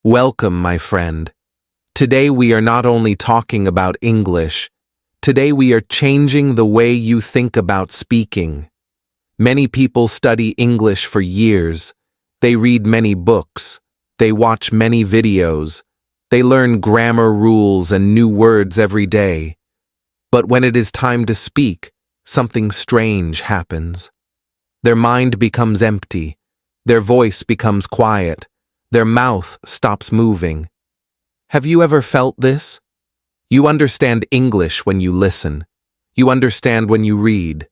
Welcome, my friend. Today we are not only talking about English, today we are changing the way you think about speaking. Many people study English for years. They read many books. They watch many videos. They learn grammar rules and new words every day. But when it is time to speak, something strange happens. Their mind becomes empty. Their voice becomes quiet. Their mouth stops moving. Have you ever felt this? You understand English when you listen. You understand when you read.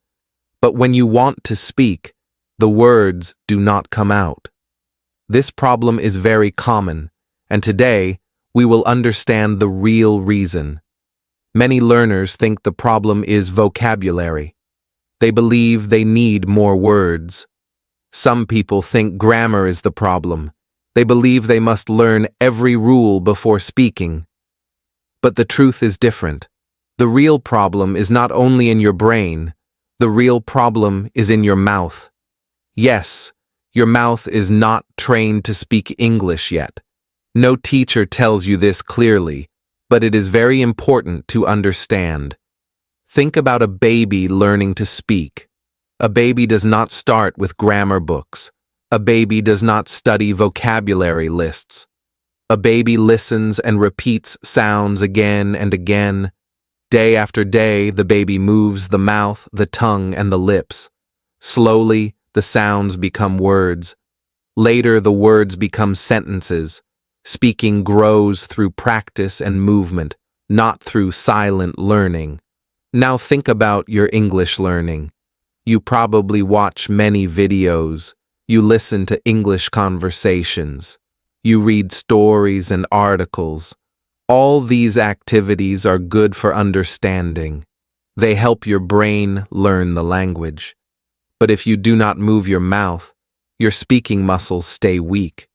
But when you want to speak, the words do not come out. This problem is very common, and today we will understand the real reason. Many learners think the problem is vocabulary. They believe they need more words. Some people think grammar is the problem. They believe they must learn every rule before speaking. But the truth is different. The real problem is not only in your brain. The real problem is in your mouth. Yes, your mouth is not trained to speak English yet. No teacher tells you this clearly, but it is very important to understand. Think about a baby learning to speak. A baby does not start with grammar books. A baby does not study vocabulary lists. A baby listens and repeats sounds again and again. Day after day, the baby moves the mouth, the tongue, and the lips. Slowly, the sounds become words. Later, the words become sentences. Speaking grows through practice and movement, not through silent learning. Now think about your English learning. You probably watch many videos. You listen to English conversations. You read stories and articles. All these activities are good for understanding. They help your brain learn the language. But if you do not move your mouth, your speaking muscles stay weak.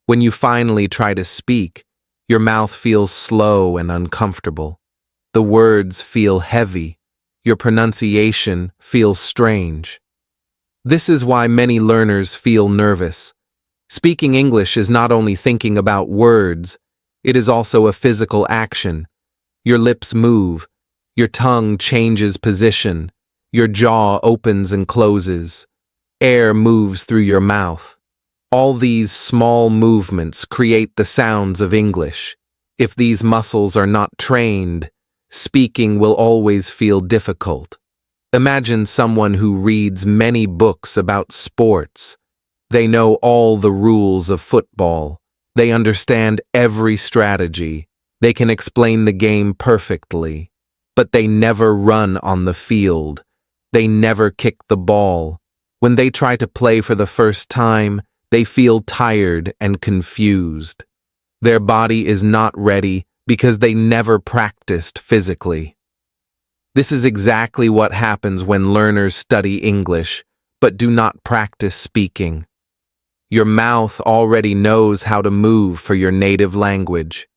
When you finally try to speak, your mouth feels slow and uncomfortable. The words feel heavy. Your pronunciation feels strange. This is why many learners feel nervous. Speaking English is not only thinking about words, it is also a physical action. Your lips move, your tongue changes position, your jaw opens and closes, air moves through your mouth. All these small movements create the sounds of English. If these muscles are not trained, speaking will always feel difficult. Imagine someone who reads many books about sports. They know all the rules of football. They understand every strategy. They can explain the game perfectly. But they never run on the field. They never kick the ball. When they try to play for the first time, they feel tired and confused. Their body is not ready because they never practiced physically. This is exactly what happens when learners study English, but do not practice speaking. Your mouth already knows how to move for your native language.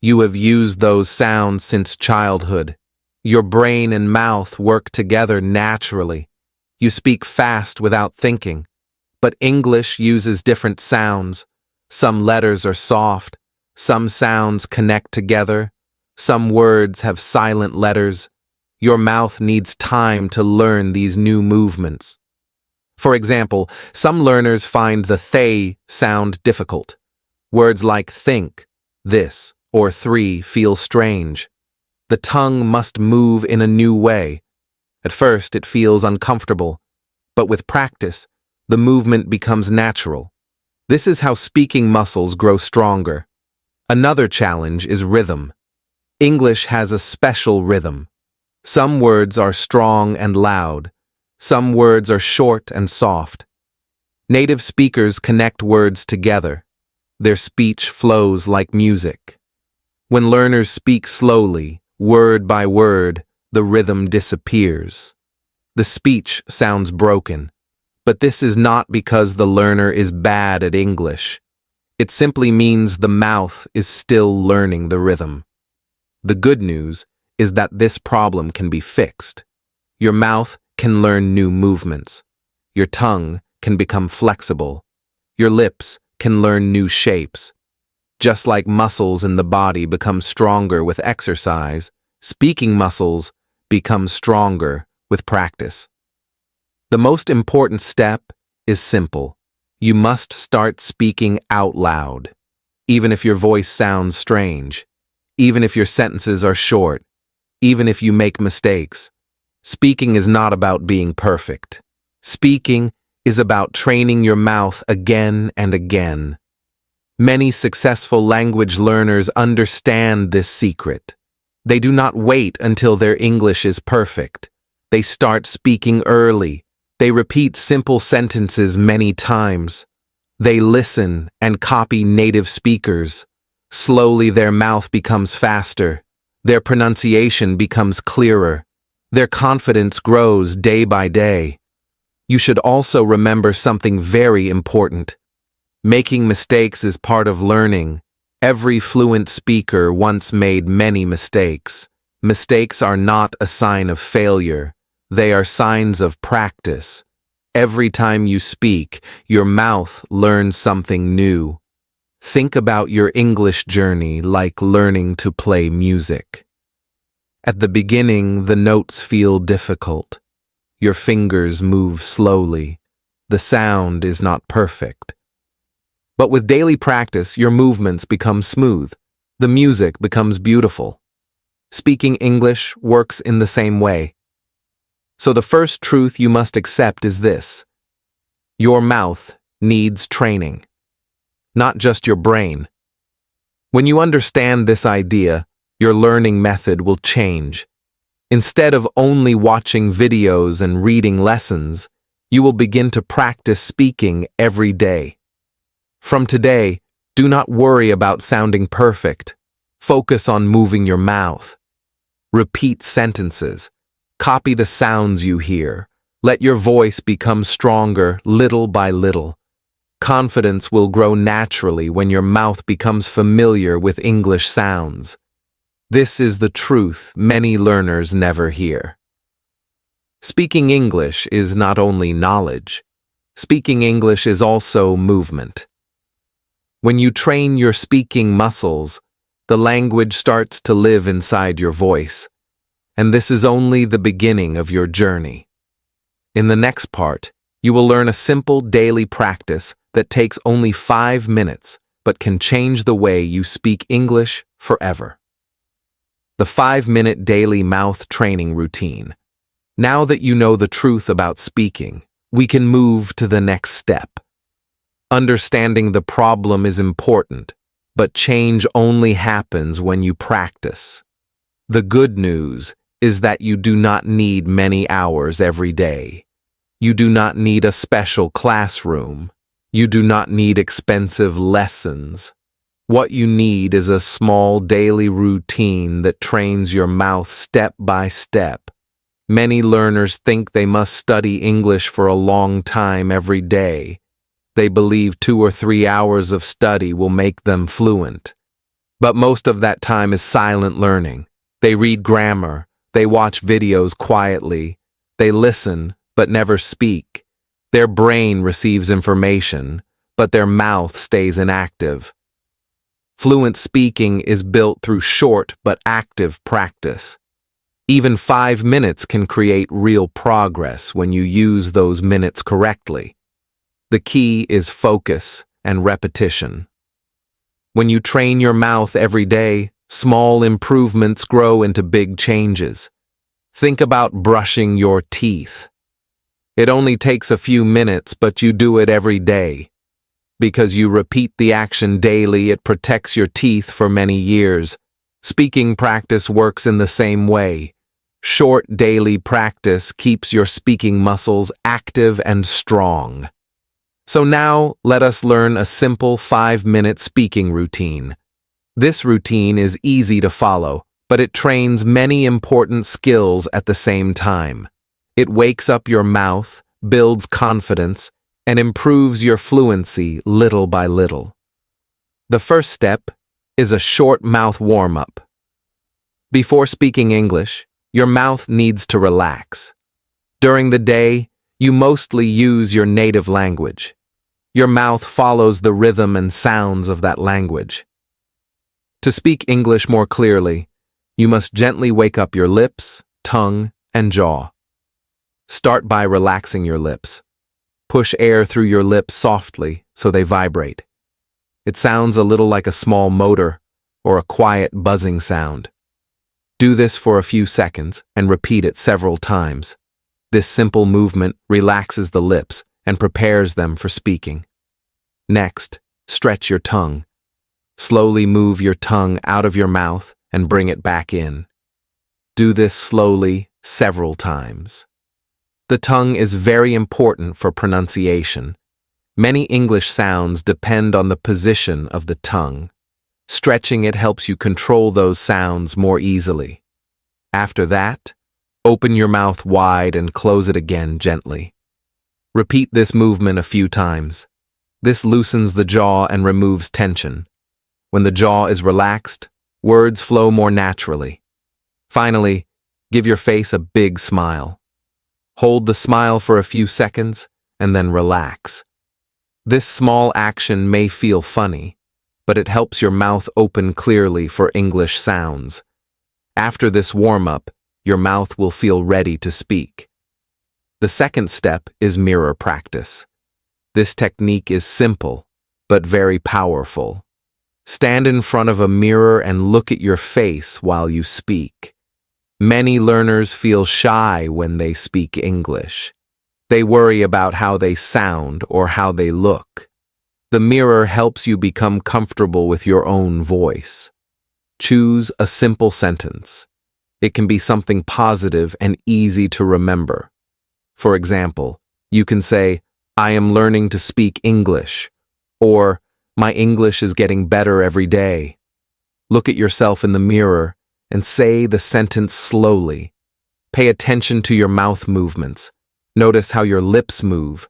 You have used those sounds since childhood. Your brain and mouth work together naturally. You speak fast without thinking. But English uses different sounds. Some letters are soft. Some sounds connect together. Some words have silent letters. Your mouth needs time to learn these new movements. For example, some learners find the th sound difficult. Words like think, this, or three feel strange. The tongue must move in a new way. At first, it feels uncomfortable, but with practice, the movement becomes natural. This is how speaking muscles grow stronger. Another challenge is rhythm. English has a special rhythm. Some words are strong and loud. Some words are short and soft. Native speakers connect words together. Their speech flows like music. When learners speak slowly, word by word, the rhythm disappears. The speech sounds broken. But this is not because the learner is bad at English. It simply means the mouth is still learning the rhythm. The good news is that this problem can be fixed. Your mouth can learn new movements. Your tongue can become flexible. Your lips can learn new shapes. Just like muscles in the body become stronger with exercise, speaking muscles become stronger with practice. The most important step is simple. You must start speaking out loud, even if your voice sounds strange, even if your sentences are short, even if you make mistakes. Speaking is not about being perfect. Speaking is about training your mouth again and again. Many successful language learners understand this secret. They do not wait until their English is perfect. They start speaking early. They repeat simple sentences many times. They listen and copy native speakers. Slowly their mouth becomes faster. Their pronunciation becomes clearer. Their confidence grows day by day. You should also remember something very important. Making mistakes is part of learning. Every fluent speaker once made many mistakes. Mistakes are not a sign of failure. They are signs of practice. Every time you speak, your mouth learns something new. Think about your English journey like learning to play music. At the beginning, the notes feel difficult. Your fingers move slowly. The sound is not perfect. But with daily practice, your movements become smooth. The music becomes beautiful. Speaking English works in the same way. So the first truth you must accept is this: your mouth needs training, not just your brain. When you understand this idea, your learning method will change. Instead of only watching videos and reading lessons, you will begin to practice speaking every day. From today, do not worry about sounding perfect. Focus on moving your mouth. Repeat sentences. Copy the sounds you hear. Let your voice become stronger little by little. Confidence will grow naturally when your mouth becomes familiar with English sounds. This is the truth many learners never hear. Speaking English is not only knowledge. Speaking English is also movement. When you train your speaking muscles, the language starts to live inside your voice. And this is only the beginning of your journey. In the next part, you will learn a simple daily practice that takes only 5 minutes, but can change the way you speak English forever. The 5-minute daily mouth training routine. Now that you know the truth about speaking, we can move to the next step. Understanding the problem is important, but change only happens when you practice. The good news is that you do not need many hours every day. You do not need a special classroom. You do not need expensive lessons. What you need is a small daily routine that trains your mouth step by step. Many learners think they must study English for a long time every day. They believe 2 or 3 hours of study will make them fluent. But most of that time is silent learning. They read grammar. They watch videos quietly. They listen, but never speak. Their brain receives information, but their mouth stays inactive. Fluent speaking is built through short but active practice. Even 5 minutes can create real progress when you use those minutes correctly. The key is focus and repetition. When you train your mouth every day, small improvements grow into big changes. Think about brushing your teeth. It only takes a few minutes, but you do it every day. Because you repeat the action daily, it protects your teeth for many years. Speaking practice works in the same way. Short daily practice keeps your speaking muscles active and strong. So now, let us learn a simple 5-minute speaking routine. This routine is easy to follow, but it trains many important skills at the same time. It wakes up your mouth, builds confidence, and improves your fluency little by little. The first step is a short mouth warm-up. Before speaking English, your mouth needs to relax. During the day, you mostly use your native language. Your mouth follows the rhythm and sounds of that language. To speak English more clearly, you must gently wake up your lips, tongue, and jaw. Start by relaxing your lips. Push air through your lips softly so they vibrate. It sounds a little like a small motor or a quiet buzzing sound. Do this for a few seconds and repeat it several times. This simple movement relaxes the lips and prepares them for speaking. Next, stretch your tongue. Slowly move your tongue out of your mouth and bring it back in. Do this slowly several times. The tongue is very important for pronunciation. Many English sounds depend on the position of the tongue. Stretching it helps you control those sounds more easily. After that, open your mouth wide and close it again gently. Repeat this movement a few times. This loosens the jaw and removes tension. When the jaw is relaxed, words flow more naturally. Finally, give your face a big smile. Hold the smile for a few seconds and then relax. This small action may feel funny, but it helps your mouth open clearly for English sounds. After this warm-up, your mouth will feel ready to speak. The second step is mirror practice. This technique is simple, but very powerful. Stand in front of a mirror and look at your face while you speak. Many learners feel shy when they speak English. They worry about how they sound or how they look. The mirror helps you become comfortable with your own voice. Choose a simple sentence. It can be something positive and easy to remember. For example, you can say, "I am learning to speak English," or "My English is getting better every day." Look at yourself in the mirror and say the sentence slowly. Pay attention to your mouth movements. Notice how your lips move.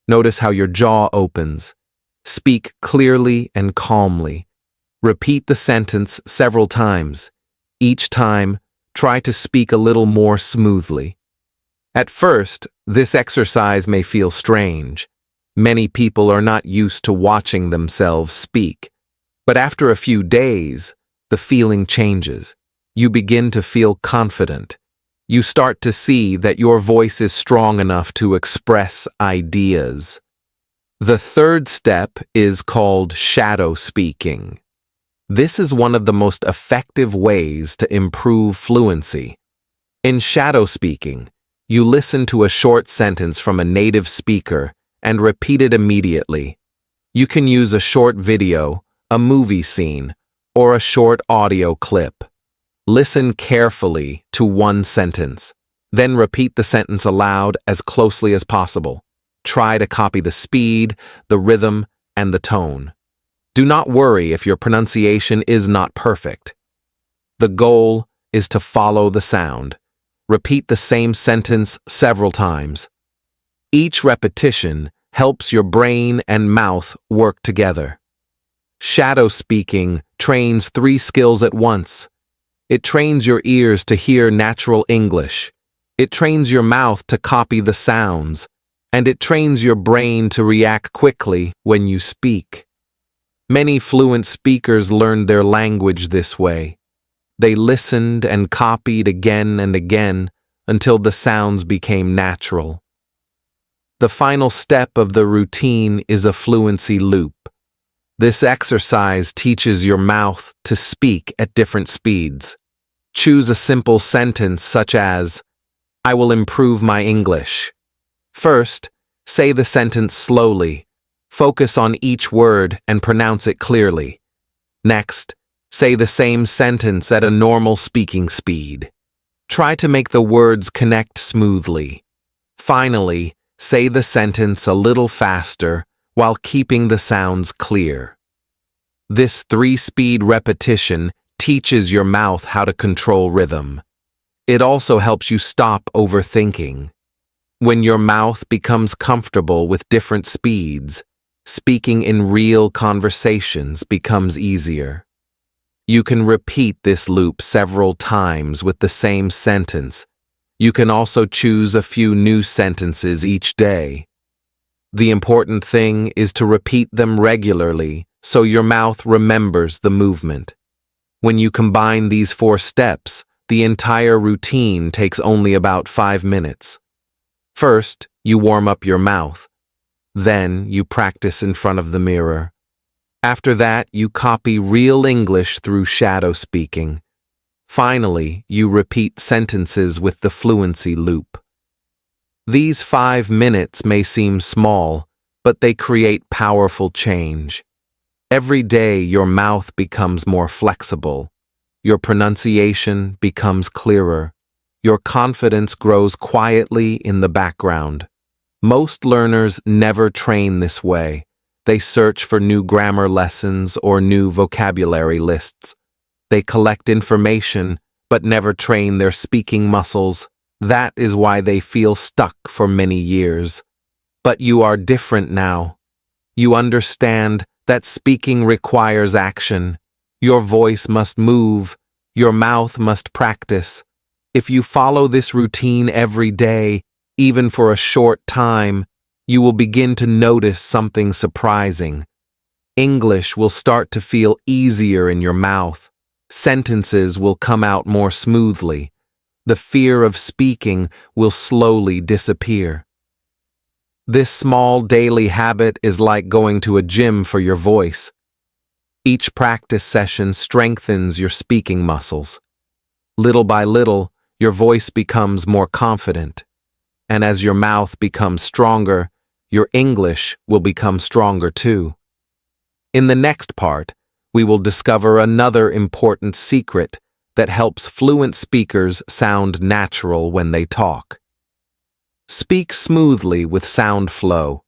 Notice how your jaw opens. Speak clearly and calmly. Repeat the sentence several times. Each time, try to speak a little more smoothly. At first, this exercise may feel strange. Many people are not used to watching themselves speak. But after a few days, the feeling changes. You begin to feel confident. You start to see that your voice is strong enough to express ideas. The third step is called shadow speaking. This is one of the most effective ways to improve fluency. In shadow speaking, you listen to a short sentence from a native speaker and repeat it immediately. You can use a short video, a movie scene, or a short audio clip. Listen carefully to one sentence, then repeat the sentence aloud as closely as possible. Try to copy the speed, the rhythm, and the tone. Do not worry if your pronunciation is not perfect. The goal is to follow the sound. Repeat the same sentence several times. Each repetition helps your brain and mouth work together. Shadow speaking trains 3 skills at once. It trains your ears to hear natural English. It trains your mouth to copy the sounds. And it trains your brain to react quickly when you speak. Many fluent speakers learned their language this way. They listened and copied again and again until the sounds became natural. The final step of the routine is a fluency loop. This exercise teaches your mouth to speak at different speeds. Choose a simple sentence such as, "I will improve my English." First, say the sentence slowly. Focus on each word and pronounce it clearly. Next, say the same sentence at a normal speaking speed. Try to make the words connect smoothly. Finally, say the sentence a little faster while keeping the sounds clear. This 3-speed repetition teaches your mouth how to control rhythm. It also helps you stop overthinking. When your mouth becomes comfortable with different speeds, speaking in real conversations becomes easier. You can repeat this loop several times with the same sentence. You can also choose a few new sentences each day. The important thing is to repeat them regularly so your mouth remembers the movement. When you combine these 4 steps, the entire routine takes only about 5 minutes. First, you warm up your mouth. Then, you practice in front of the mirror. After that, you copy real English through shadow speaking. Finally, you repeat sentences with the fluency loop. These 5 minutes may seem small, but they create powerful change. Every day, your mouth becomes more flexible. Your pronunciation becomes clearer. Your confidence grows quietly in the background. Most learners never train this way. They search for new grammar lessons or new vocabulary lists. They collect information, but never train their speaking muscles. That is why they feel stuck for many years. But you are different now. You understand that speaking requires action. Your voice must move. Your mouth must practice. If you follow this routine every day, even for a short time, you will begin to notice something surprising. English will start to feel easier in your mouth. Sentences will come out more smoothly. The fear of speaking will slowly disappear. This small daily habit is like going to a gym for your voice. Each practice session strengthens your speaking muscles. Little by little, your voice becomes more confident. And as your mouth becomes stronger, your English will become stronger too. In the next part, we will discover another important secret that helps fluent speakers sound natural when they talk. Speak smoothly with sound flow.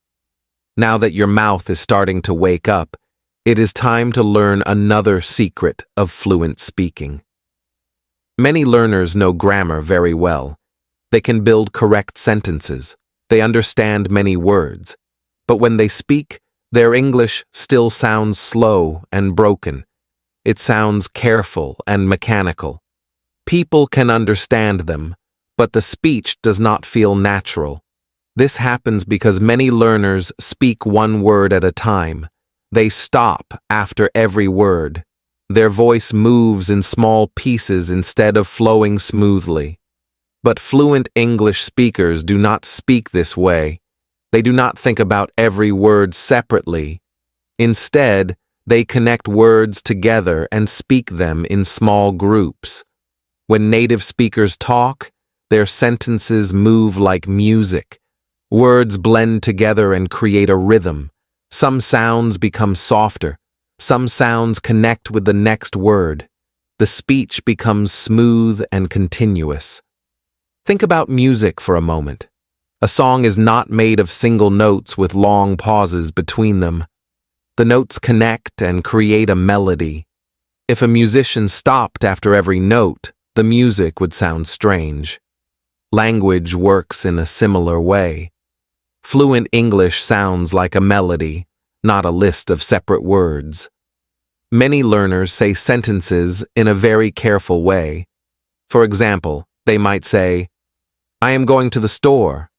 Now that your mouth is starting to wake up, it is time to learn another secret of fluent speaking. Many learners know grammar very well. They can build correct sentences. They understand many words. But when they speak, their English still sounds slow and broken. It sounds careful and mechanical. People can understand them, but the speech does not feel natural. This happens because many learners speak one word at a time. They stop after every word. Their voice moves in small pieces instead of flowing smoothly. But fluent English speakers do not speak this way. They do not think about every word separately. Instead, they connect words together and speak them in small groups. When native speakers talk, their sentences move like music. Words blend together and create a rhythm. Some sounds become softer. Some sounds connect with the next word. The speech becomes smooth and continuous. Think about music for a moment. A song is not made of single notes with long pauses between them. The notes connect and create a melody. If a musician stopped after every note, the music would sound strange. Language works in a similar way. Fluent English sounds like a melody, not a list of separate words. Many learners say sentences in a very careful way. For example, they might say, "I am going to the store,"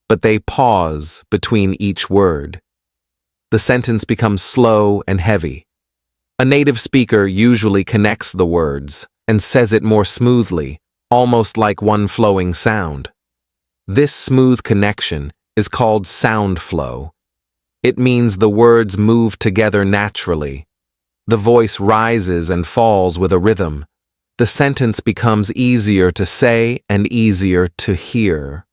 but they pause between each word. The sentence becomes slow and heavy. A native speaker usually connects the words and says it more smoothly, almost like one flowing sound. This smooth connection is called sound flow. It means the words move together naturally. The voice rises and falls with a rhythm. The sentence becomes easier to say and easier to hear.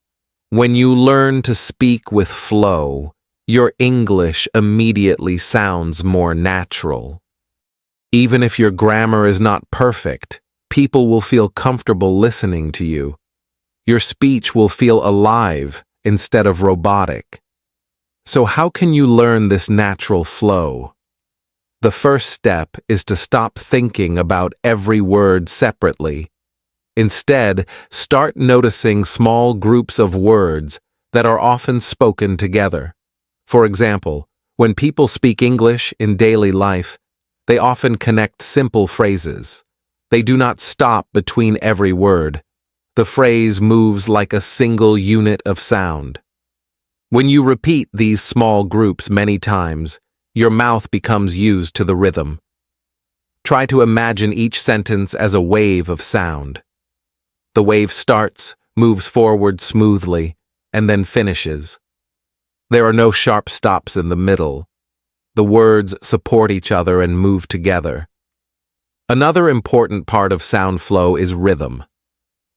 When you learn to speak with flow, your English immediately sounds more natural. Even if your grammar is not perfect, people will feel comfortable listening to you. Your speech will feel alive instead of robotic. So how can you learn this natural flow? The first step is to stop thinking about every word separately. Instead, start noticing small groups of words that are often spoken together. For example, when people speak English in daily life, they often connect simple phrases. They do not stop between every word. The phrase moves like a single unit of sound. When you repeat these small groups many times, your mouth becomes used to the rhythm. Try to imagine each sentence as a wave of sound. The wave starts, moves forward smoothly, and then finishes. There are no sharp stops in the middle. The words support each other and move together. Another important part of sound flow is rhythm.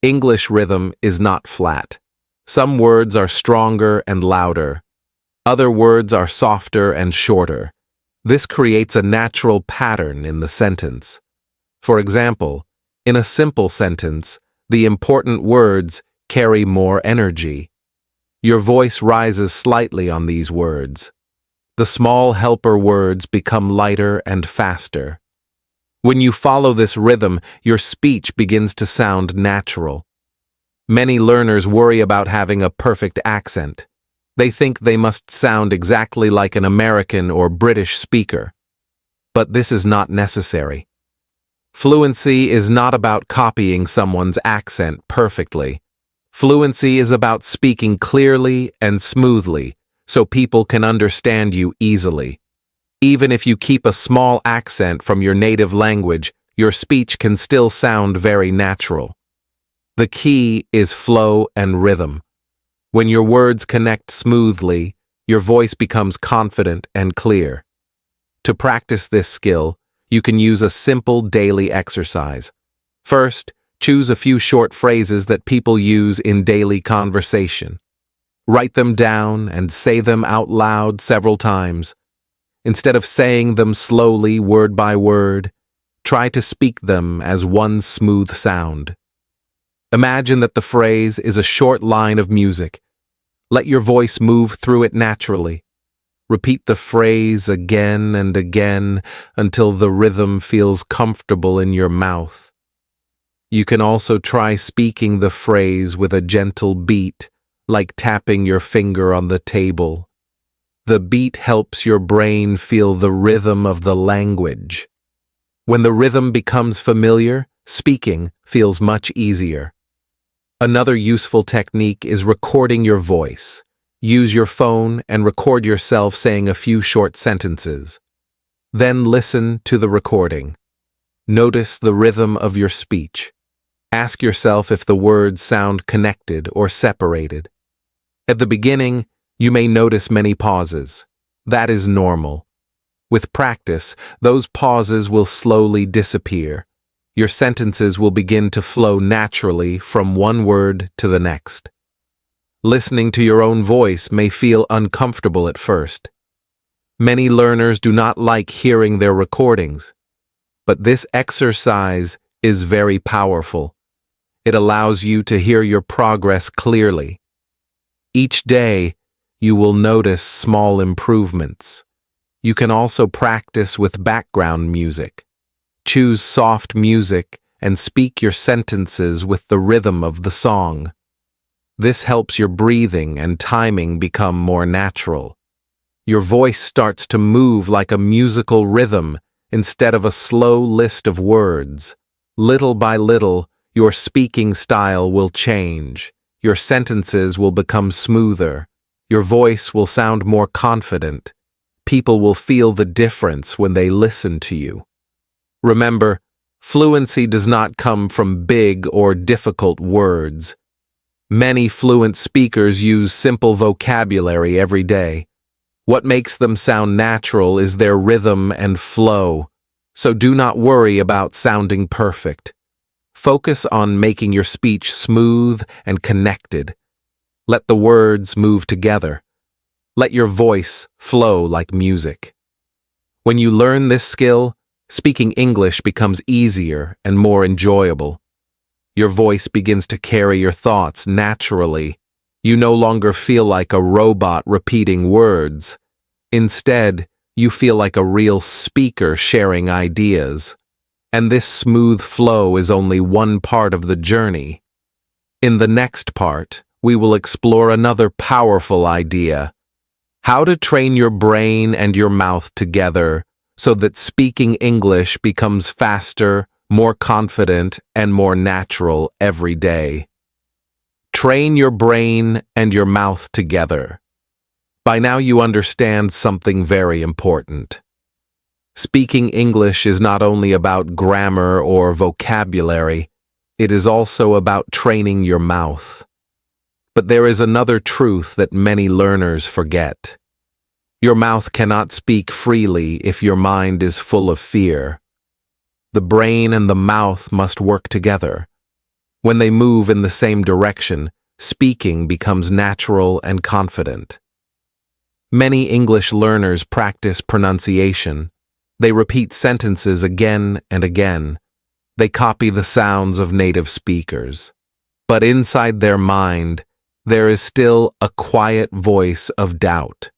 English rhythm is not flat. Some words are stronger and louder. Other words are softer and shorter. This creates a natural pattern in the sentence. For example, in a simple sentence, the important words carry more energy. Your voice rises slightly on these words. The small helper words become lighter and faster. When you follow this rhythm, your speech begins to sound natural. Many learners worry about having a perfect accent. They think they must sound exactly like an American or British speaker. But this is not necessary. Fluency is not about copying someone's accent perfectly. Fluency is about speaking clearly and smoothly so people can understand you easily. Even if you keep a small accent from your native language, your speech can still sound very natural. The key is flow and rhythm. When your words connect smoothly, your voice becomes confident and clear. To practice this skill, you can use a simple daily exercise. First, choose a few short phrases that people use in daily conversation. Write them down and say them out loud several times. Instead of saying them slowly, word by word, try to speak them as one smooth sound. Imagine that the phrase is a short line of music. Let your voice move through it naturally. Repeat the phrase again and again until the rhythm feels comfortable in your mouth. You can also try speaking the phrase with a gentle beat, like tapping your finger on the table. The beat helps your brain feel the rhythm of the language. When the rhythm becomes familiar, speaking feels much easier. Another useful technique is recording your voice. Use your phone and record yourself saying a few short sentences. Then listen to the recording. Notice the rhythm of your speech. Ask yourself if the words sound connected or separated. At the beginning, you may notice many pauses. That is normal. With practice, those pauses will slowly disappear. Your sentences will begin to flow naturally from one word to the next. Listening to your own voice may feel uncomfortable at first. Many learners do not like hearing their recordings, but this exercise is very powerful. It allows you to hear your progress clearly. Each day, you will notice small improvements. You can also practice with background music. Choose soft music and speak your sentences with the rhythm of the song. This helps your breathing and timing become more natural. Your voice starts to move like a musical rhythm instead of a slow list of words. Little by little, your speaking style will change. Your sentences will become smoother. Your voice will sound more confident. People will feel the difference when they listen to you. Remember, fluency does not come from big or difficult words. Many fluent speakers use simple vocabulary every day. What makes them sound natural is their rhythm and flow, so do not worry about sounding perfect. Focus on making your speech smooth and connected. Let the words move together. Let your voice flow like music. When you learn this skill, speaking English becomes easier and more enjoyable. Your voice begins to carry your thoughts naturally. You no longer feel like a robot repeating words. Instead, you feel like a real speaker sharing ideas. And this smooth flow is only one part of the journey. In the next part, we will explore another powerful idea: how to train your brain and your mouth together so that speaking English becomes faster, more confident, and more natural every day. Train your brain and your mouth together. By now you understand something very important. Speaking English is not only about grammar or vocabulary, it is also about training your mouth. But there is another truth that many learners forget. Your mouth cannot speak freely if your mind is full of fear. The brain and the mouth must work together. When they move in the same direction, speaking becomes natural and confident. Many English learners practice pronunciation. They repeat sentences again and again. They copy the sounds of native speakers. But inside their mind, there is still a quiet voice of doubt.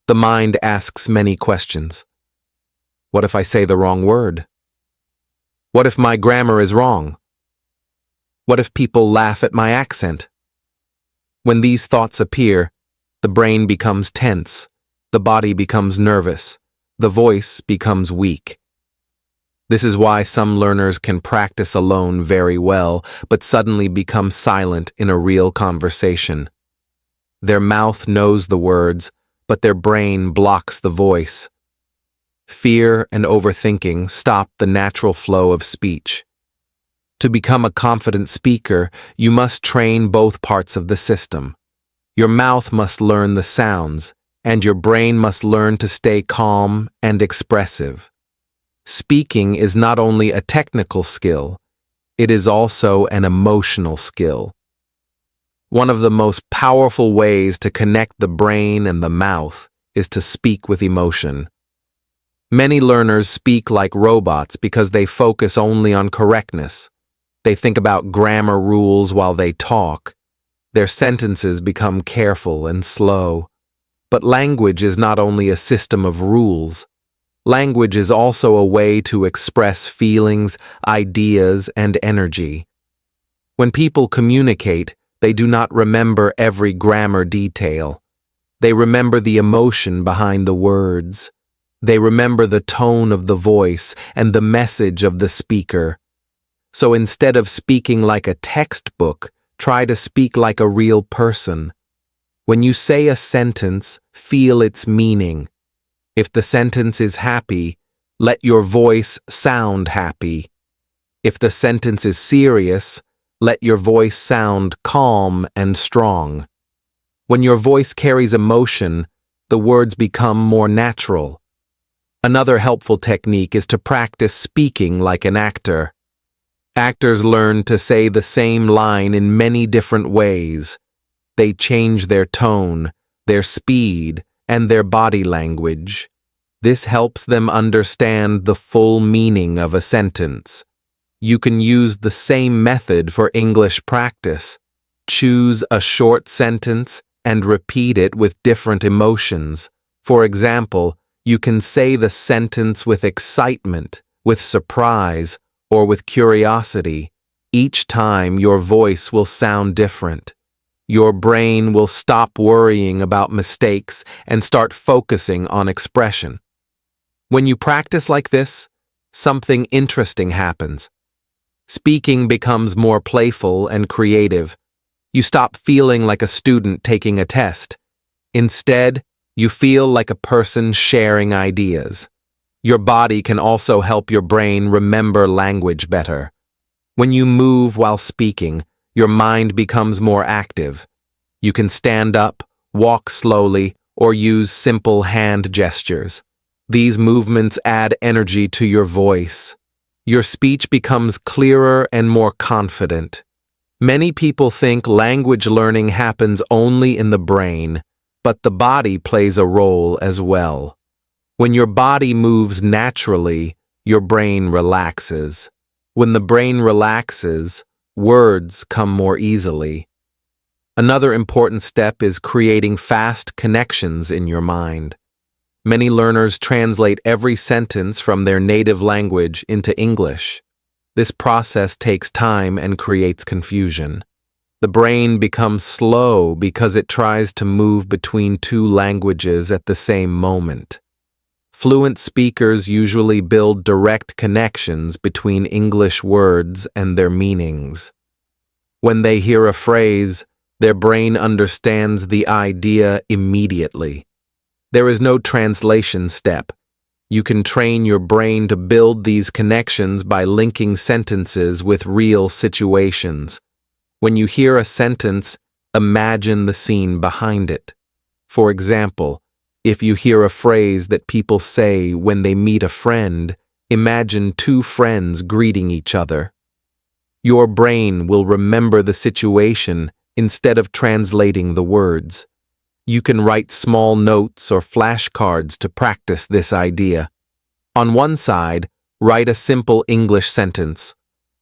The mind asks many questions. What if I say the wrong word? What if my grammar is wrong? What if people laugh at my accent? When these thoughts appear, the brain becomes tense, the body becomes nervous, the voice becomes weak. This is why some learners can practice alone very well, but suddenly become silent in a real conversation. Their mouth knows the words, but their brain blocks the voice. Fear and overthinking stop the natural flow of speech. To become a confident speaker, you must train both parts of the system. Your mouth must learn the sounds, and your brain must learn to stay calm and expressive. Speaking is not only a technical skill, it is also an emotional skill. One of the most powerful ways to connect the brain and the mouth is to speak with emotion. Many learners speak like robots because they focus only on correctness. They think about grammar rules while they talk. Their sentences become careful and slow. But language is not only a system of rules. Language is also a way to express feelings, ideas, and energy. When people communicate, they do not remember every grammar detail. They remember the emotion behind the words. They remember the tone of the voice and the message of the speaker. So instead of speaking like a textbook, try to speak like a real person. When you say a sentence, feel its meaning. If the sentence is happy, let your voice sound happy. If the sentence is serious, let your voice sound calm and strong. When your voice carries emotion, the words become more natural. Another helpful technique is to practice speaking like an actor. Actors learn to say the same line in many different ways. They change their tone, their speed, and their body language. This helps them understand the full meaning of a sentence. You can use the same method for English practice. Choose a short sentence and repeat it with different emotions. For example, you can say the sentence with excitement, with surprise, or with curiosity. Each time your voice will sound different. Your brain will stop worrying about mistakes and start focusing on expression. When you practice like this, something interesting happens. Speaking becomes more playful and creative. You stop feeling like a student taking a test. Instead, you feel like a person sharing ideas. Your body can also help your brain remember language better. When you move while speaking, your mind becomes more active. You can stand up, walk slowly, or use simple hand gestures. These movements add energy to your voice. Your speech becomes clearer and more confident. Many people think language learning happens only in the brain, but the body plays a role as well. When your body moves naturally, your brain relaxes. When the brain relaxes, words come more easily. Another important step is creating fast connections in your mind. Many learners translate every sentence from their native language into English. This process takes time and creates confusion. The brain becomes slow because it tries to move between two languages at the same moment. Fluent speakers usually build direct connections between English words and their meanings. When they hear a phrase, their brain understands the idea immediately. There is no translation step. You can train your brain to build these connections by linking sentences with real situations. When you hear a sentence, imagine the scene behind it. For example, if you hear a phrase that people say when they meet a friend, imagine two friends greeting each other. Your brain will remember the situation instead of translating the words. You can write small notes or flashcards to practice this idea. On one side, write a simple English sentence.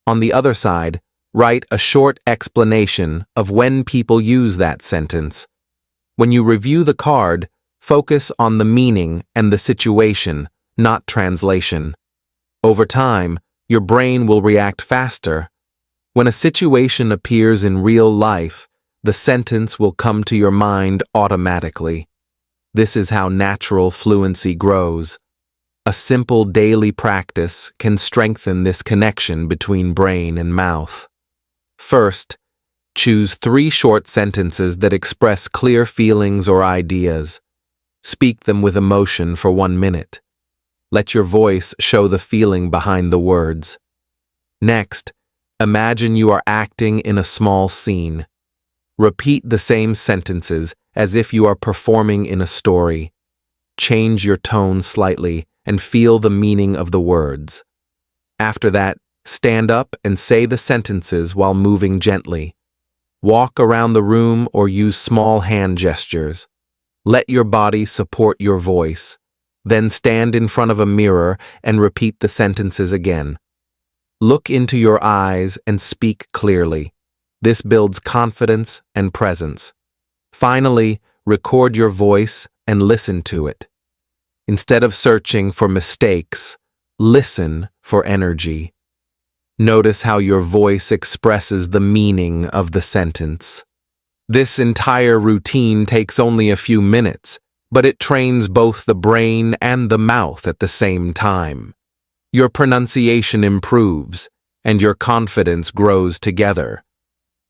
On the other side, write a short explanation of when people use that sentence. When you review the card, focus on the meaning and the situation, not translation. Over time, your brain will react faster. When a situation appears in real life, the sentence will come to your mind automatically. This is how natural fluency grows. A simple daily practice can strengthen this connection between brain and mouth. First, choose 3 short sentences that express clear feelings or ideas. Speak them with emotion for 1 minute. Let your voice show the feeling behind the words. Next, imagine you are acting in a small scene. Repeat the same sentences as if you are performing in a story. Change your tone slightly and feel the meaning of the words. After that, stand up and say the sentences while moving gently. Walk around the room or use small hand gestures. Let your body support your voice. Then stand in front of a mirror and repeat the sentences again. Look into your eyes and speak clearly. This builds confidence and presence. Finally, record your voice and listen to it. Instead of searching for mistakes, listen for energy. Notice how your voice expresses the meaning of the sentence. This entire routine takes only a few minutes, but it trains both the brain and the mouth at the same time. Your pronunciation improves, and your confidence grows together.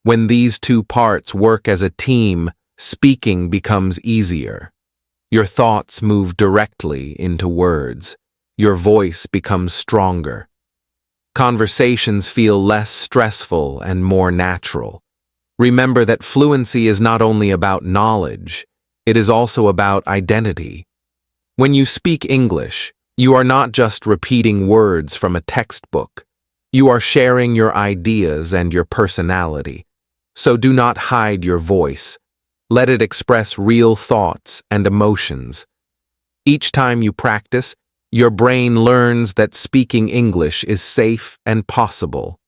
When these 2 parts work as a team, speaking becomes easier. Your thoughts move directly into words. Your voice becomes stronger. Conversations feel less stressful and more natural. Remember that fluency is not only about knowledge, it is also about identity. When you speak English, you are not just repeating words from a textbook. You are sharing your ideas and your personality. So do not hide your voice. Let it express real thoughts and emotions. Each time you practice, your brain learns that speaking English is safe and possible.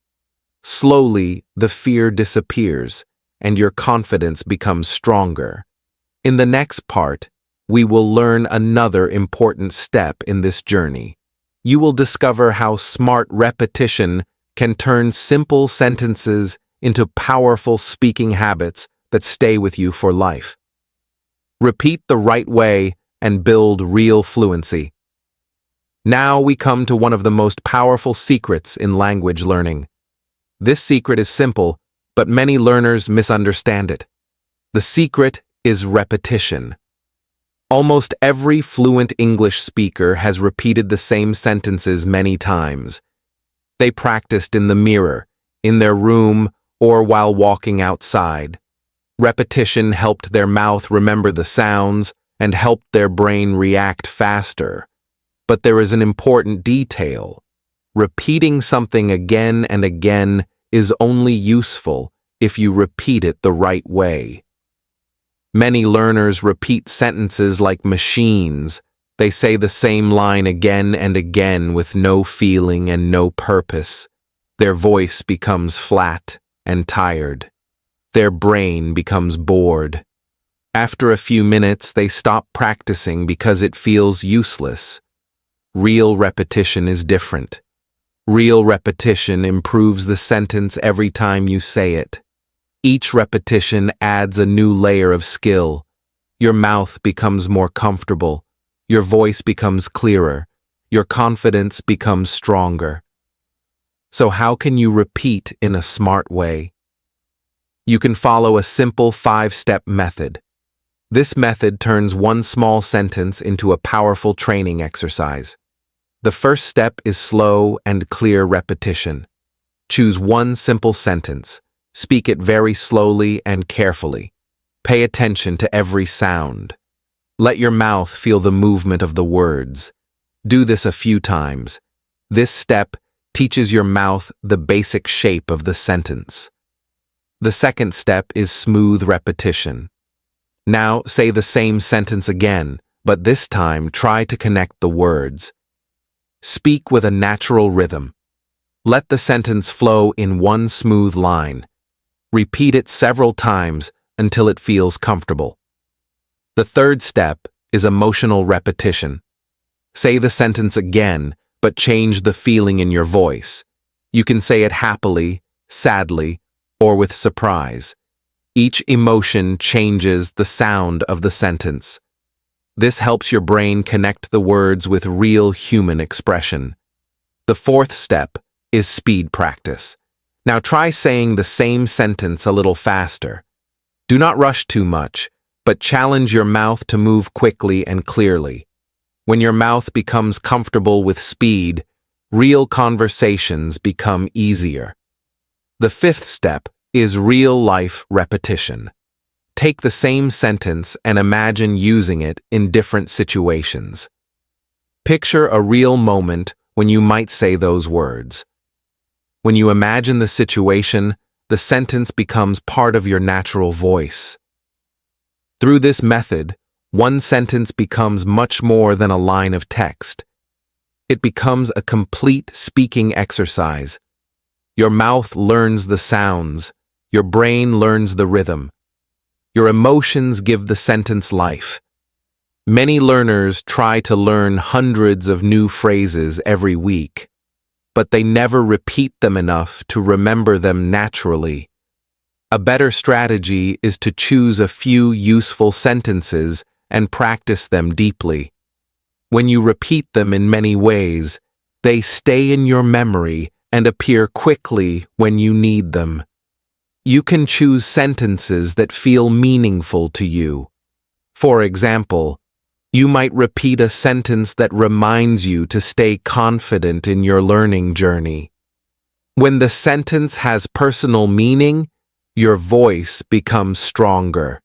Slowly, the fear disappears, and your confidence becomes stronger. In the next part, we will learn another important step in this journey. You will discover how smart repetition can turn simple sentences into powerful speaking habits that stay with you for life. Repeat the right way and build real fluency. Now we come to one of the most powerful secrets in language learning. This secret is simple, but many learners misunderstand it. The secret is repetition. Almost every fluent English speaker has repeated the same sentences many times. They practiced in the mirror, in their room, or while walking outside. Repetition helped their mouth remember the sounds and helped their brain react faster. But there is an important detail. Repeating something again and again is only useful if you repeat it the right way. Many learners repeat sentences like machines. They say the same line again and again with no feeling and no purpose. Their voice becomes flat and tired. Their brain becomes bored. After a few minutes, they stop practicing because it feels useless. Real repetition is different. Real repetition improves the sentence every time you say it. Each repetition adds a new layer of skill. Your mouth becomes more comfortable. Your voice becomes clearer. Your confidence becomes stronger. So how can you repeat in a smart way? You can follow a simple 5-step method. This method turns one small sentence into a powerful training exercise. The first step is slow and clear repetition. Choose one simple sentence. Speak it very slowly and carefully. Pay attention to every sound. Let your mouth feel the movement of the words. Do this a few times. This step teaches your mouth the basic shape of the sentence. The second step is smooth repetition. Now say the same sentence again, but this time try to connect the words. Speak with a natural rhythm. Let the sentence flow in one smooth line. Repeat it several times until it feels comfortable. The third step is emotional repetition. Say the sentence again, but change the feeling in your voice. You can say it happily, sadly, or with surprise. Each emotion changes the sound of the sentence. This helps your brain connect the words with real human expression. The fourth step is speed practice. Now try saying the same sentence a little faster. Do not rush too much, but challenge your mouth to move quickly and clearly. When your mouth becomes comfortable with speed, real conversations become easier. The fifth step is real-life repetition. Take the same sentence and imagine using it in different situations. Picture a real moment when you might say those words. When you imagine the situation, the sentence becomes part of your natural voice. Through this method, one sentence becomes much more than a line of text. It becomes a complete speaking exercise. Your mouth learns the sounds, your brain learns the rhythm. Your emotions give the sentence life. Many learners try to learn hundreds of new phrases every week, but they never repeat them enough to remember them naturally. A better strategy is to choose a few useful sentences and practice them deeply. When you repeat them in many ways, they stay in your memory and appear quickly when you need them. You can choose sentences that feel meaningful to you. For example, you might repeat a sentence that reminds you to stay confident in your learning journey. When the sentence has personal meaning, your voice becomes stronger.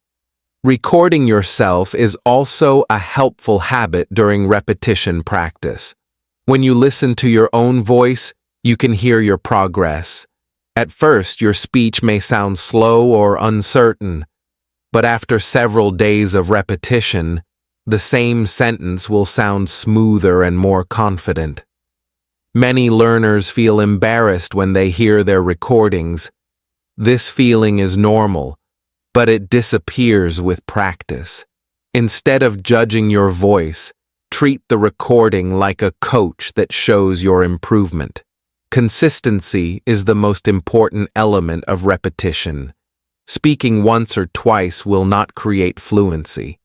Recording yourself is also a helpful habit during repetition practice. When you listen to your own voice, you can hear your progress. At first, your speech may sound slow or uncertain, but after several days of repetition, the same sentence will sound smoother and more confident. Many learners feel embarrassed when they hear their recordings. This feeling is normal, but it disappears with practice. Instead of judging your voice, treat the recording like a coach that shows your improvement. Consistency is the most important element of repetition. Speaking once or twice will not create fluency,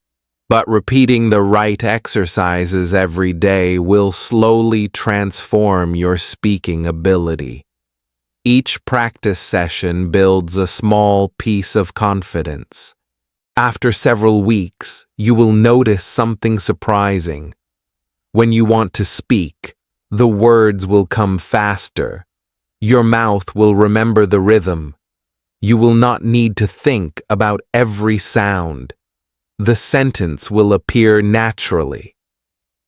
but repeating the right exercises every day will slowly transform your speaking ability. Each practice session builds a small piece of confidence. After several weeks, you will notice something surprising. When you want to speak, the words will come faster. Your mouth will remember the rhythm. You will not need to think about every sound. The sentence will appear naturally.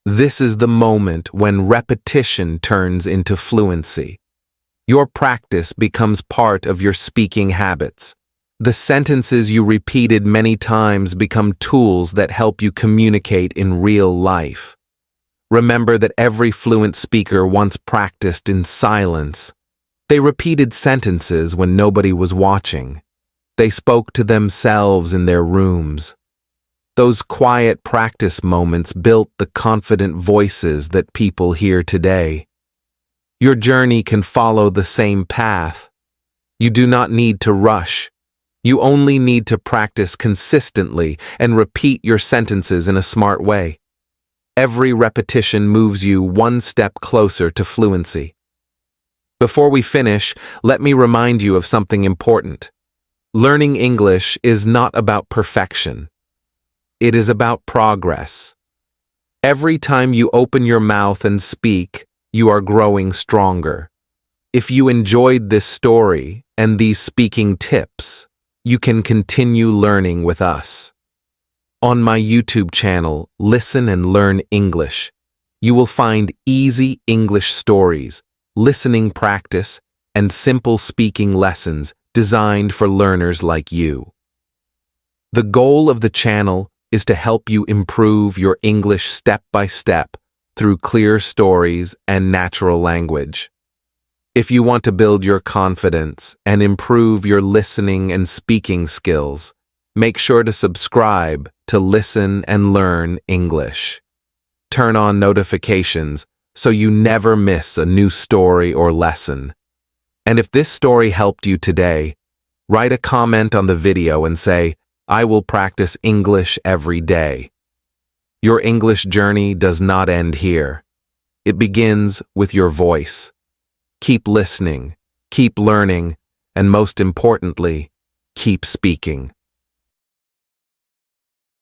This is the moment when repetition turns into fluency. Your practice becomes part of your speaking habits. The sentences you repeated many times become tools that help you communicate in real life. Remember that every fluent speaker once practiced in silence. They repeated sentences when nobody was watching. They spoke to themselves in their rooms. Those quiet practice moments built the confident voices that people hear today. Your journey can follow the same path. You do not need to rush. You only need to practice consistently and repeat your sentences in a smart way. Every repetition moves you one step closer to fluency. Before we finish, let me remind you of something important. Learning English is not about perfection. It is about progress. Every time you open your mouth and speak, you are growing stronger. If you enjoyed this story and these speaking tips, you can continue learning with us. On my YouTube channel, Listen and Learn English, you will find easy English stories, listening practice, and simple speaking lessons designed for learners like you. The goal of the channel is to help you improve your English step by step through clear stories and natural language. If you want to build your confidence and improve your listening and speaking skills, make sure to subscribe to Listen and Learn English. Turn on notifications so you never miss a new story or lesson. And if this story helped you today, write a comment on the video and say, "I will practice English every day." Your English journey does not end here. It begins with your voice. Keep listening, keep learning, and most importantly, keep speaking.